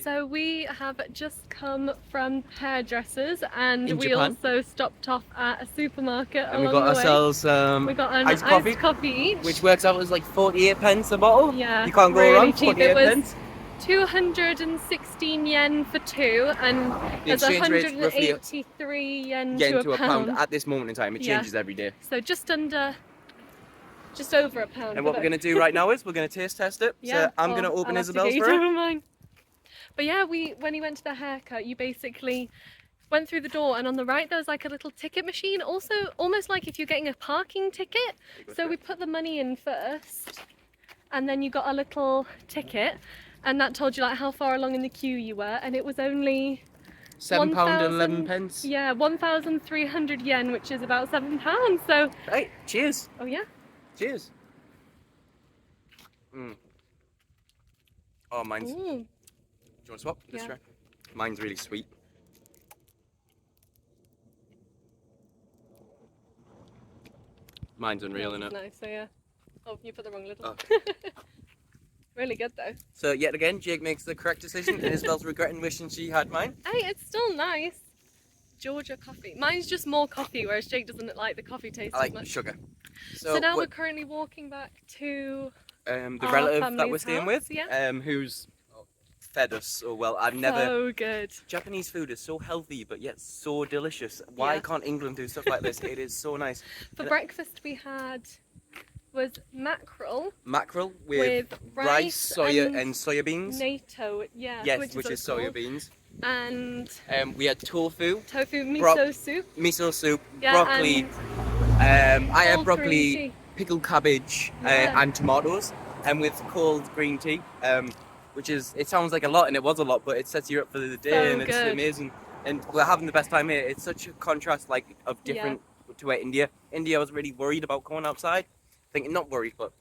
So we have just come from hairdressers, and In we Japan. also stopped off at a supermarket And we along got the way. ourselves We got an iced coffee each, which works out as like 48 pence a bottle. Yeah, You can't go really wrong. cheap. 48 It was pence. 216 yen for two, and The there's exchange rate's roughly 183 yen to a pound. at this moment in time. It Yeah. changes every day. So just over a pound. And what we're going to do right now is we're going to taste test it. Yeah, So I'm going to open I'll have to Isabel's get you for to her. open mine. But yeah, when you went to the haircut, you basically went through the door, and on the right there was like a little ticket machine, also almost like if you're getting a parking ticket. So we put the money in first, and then you got a little ticket, and that told you like how far along in the queue you were, and it was only £7 and 11 pence. Yeah, 1,300 yen, which is about £7. So Right, cheers. oh yeah. Cheers. Oh, mine's. Ooh. Do you want to swap? Just try. Mine's really sweet. Mine's unreal, innit? Nice. So yeah. Oh, you put the wrong little. Oh. Really good though. So yet again, Jake makes the correct decision, and Isabel's regretting wishing she had mine. Hey, it's still nice. Georgia coffee. Mine's just more coffee, whereas Jake doesn't like the coffee taste I as like much. sugar. So now we're currently walking back to the our relative that we're staying family's with, house, who's fed us so well. I've never. So good. Japanese food is so healthy, but yet so delicious. Why can't England do stuff like this? It is so nice. For breakfast we had was mackerel with rice, soya, and soya beans. Natto, yeah. Yes, which is soya called. beans. And we had tofu miso soup. Miso soup, Yeah, broccoli. I had cold broccoli, green tea. pickled cabbage, and tomatoes, and with cold green tea. Which is, it sounds like a lot, and it was a lot, but it sets you up for the day, So and it's good. amazing. And we're having the best time here. It's such a contrast, like, of different to where India. I was really worried about going outside, thinking, not worried, but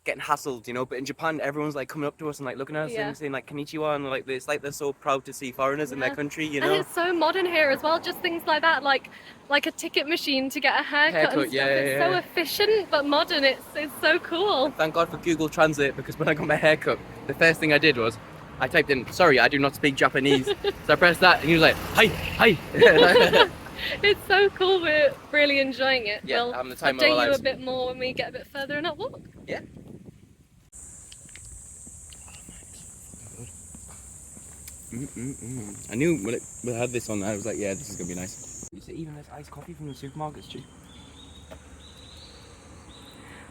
getting hassled, you know. But in Japan, everyone's like coming up to us and like looking at us Yeah. and saying like konnichiwa, and like it's like they're so proud to see foreigners in their Yeah. country, you And know. it's so modern here as well, just things like that, like a ticket machine to get a haircut and stuff. Yeah, It's so yeah. efficient but modern. It's so cool. Thank God for Google Translate, because when I got my haircut, the first thing I did was I typed in, "Sorry, I do not speak Japanese." So I pressed that, and he was like, "Hi, hi." It's so cool. We're really enjoying it. Yeah, We'll having the time of our update you a lives. bit more when we get a bit further in our walk. Yeah. I knew when I had this on, I was like, yeah, this is gonna be nice. You see, even this iced coffee from the supermarket's cheap.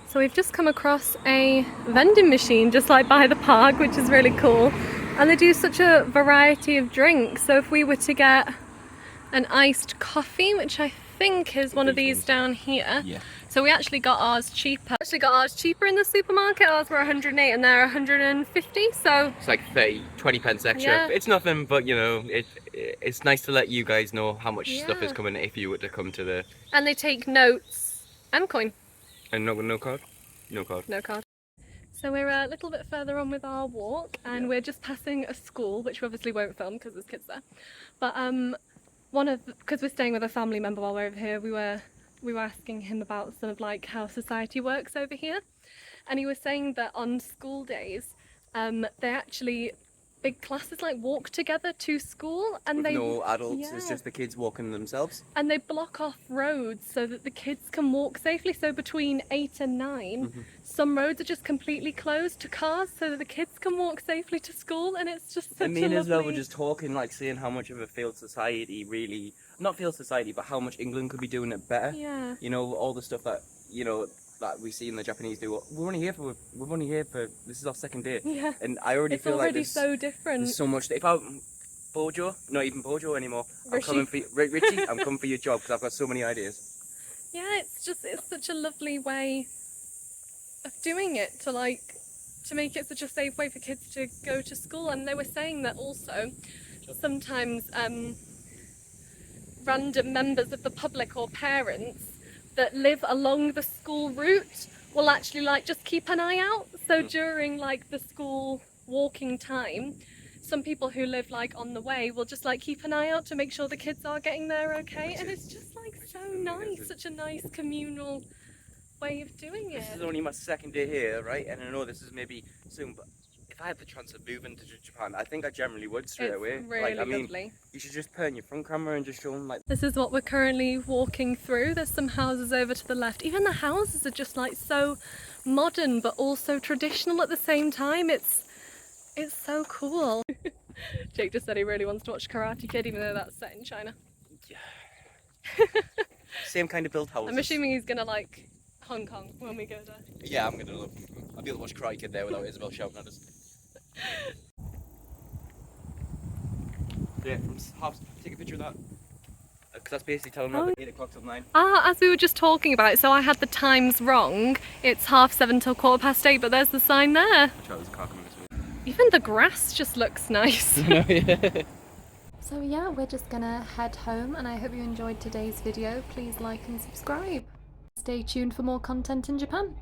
So we've just come across a vending machine just like by the park, which is really cool. And they do such a variety of drinks. So if we were to get an iced coffee, which I think is one of these down here. Yeah. So we actually got ours cheaper. In the supermarket. Ours were 108 and they're 150. So it's like 20 pence extra. Yeah. It's nothing, but you know, it's nice to let you guys know how much stuff is Yeah. coming if you were to come to the. And they take notes and coin. And no card? No card. No card. So we're a little bit further on with our walk, and we're just passing a school, which we obviously won't film because there's kids there. But because we're staying with a family member while we're over here, we were asking him about sort of like how society works over here, and he was saying that on school days, they actually big classes like walk together to school, and With they no adults, it's Yeah. just the kids walking themselves. and they block off roads so that the kids can walk safely. So between 8 and 9, some roads are just completely closed to cars so that the kids can walk safely to school, and it's just such And me and a Isabel were lovely... just talking, like saying how much of a failed society really, not failed society, but how much England could be doing it better. Yeah. You know, all the stuff that, you know, that we see in the Japanese do. We're only here for, this is our second day. Yeah. And I already It's feel like already there's so different. so much. If I, Bojo, not even Bojo anymore, I'm Rishi. coming for you, Richie, I'm coming for your job because I've got so many ideas. Yeah, it's such a lovely way of doing it, to make it such a safe way for kids to go to school. And they were saying that also sometimes random members of the public or parents that live along the school route will actually like just keep an eye out. So during like the school walking time, some people who live like on the way will just like keep an eye out to make sure the kids are getting there okay. And it's just like so nice, such a nice communal way of doing it. This is only my second day here, right? And I know this is maybe soon, but if I had the chance of moving to Japan, I think I generally would straight It's away. really Like, I mean, lovely. you should just put on your front camera and just show them like. This is what we're currently walking through. There's some houses over to the left. Even the houses are just like so modern but also traditional at the same time. It's so cool. Jake just said he really wants to watch Karate Kid, even though that's set in China. Same kind of build houses. I'm assuming he's gonna like Hong Kong when we go there. Yeah, I'm gonna love. I'll be able to watch Karate Kid there without Isabel shouting at us. Yeah, from half. Take a picture of that. Because that's basically telling me that 8 o'clock till 9. Ah, as we were just talking about it, so I had the times wrong. It's 7:30 till 8:15, but there's the sign there. There's a car coming this way. Even the grass just looks nice. Yeah. So yeah, we're just gonna head home, and I hope you enjoyed today's video. Please like and subscribe. Stay tuned for more content in Japan.